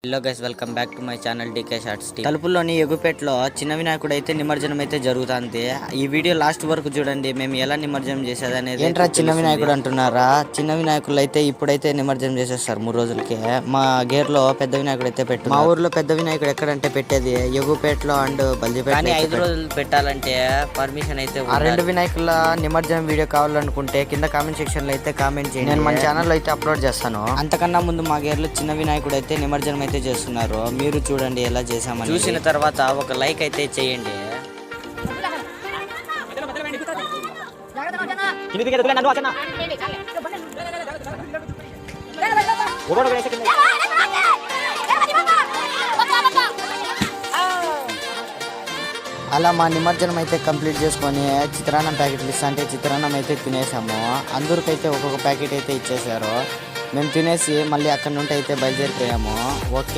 Hello guys, welcome back to my channel DK shorts. తలుపుల్లోని ఎగుపేటలో చిన్న వినాయకుడు అయితే నిమజ్జనం అయితే జరుగుతుంది. ఈ వీడియో లాస్ట్ వరకు చూడండి, మేము ఎలా నిమజ్జనం చేసేది అనేది. ఏంట్రా చిన్న వినాయకుడు అంటున్నారా? చిన్న వినాయకులు అయితే ఇప్పుడైతే నిమజ్జనం చేసేస్తారు 3 రోజులకి. మా గేర్లో పెద్ద వినాయకుడు అయితే పెట్టు. మా ఊర్లో పెద్ద వినాయకుడు ఎక్కడంటే పెట్టేది ఎగుపేటలో అండ్ బల్జిపేట. కానీ 5 రోజులు పెట్టాలంటే పర్మిషన్ అయితే. ఆ 2 వినాయకుల నిమజ్జనం వీడియో కావాలనుకుంటే కింద కామెంట్ సెక్షన్ లో అయితే కామెంట్ చేయండి. నేను మన ఛానల్ లో అయితే అప్లోడ్ చేస్తాను. అంతకన్నా ముందు మా గేర్లో చిన్న వినాయకుడు అయితే నిమజ్జనం అయితే చేస్తున్నారు. మీరు చూడండి ఎలా చేసామని. చూసిన తర్వాత ఒక లైక్ అయితే చేయండి. అలా మా నిమజ్జనం అయితే కంప్లీట్ చేసుకొని చిత్రాన్నం ప్యాకెట్లు ఇస్తా అంటే చిత్రాన్నం అయితే తినేసాము. అందరికైతే ఒక్కొక్క ప్యాకెట్ అయితే ఇచ్చేసారు. మేము తినేసి మళ్ళీ అక్కడ నుండి అయితే బయలుదేరిపోయాము. ఓకే.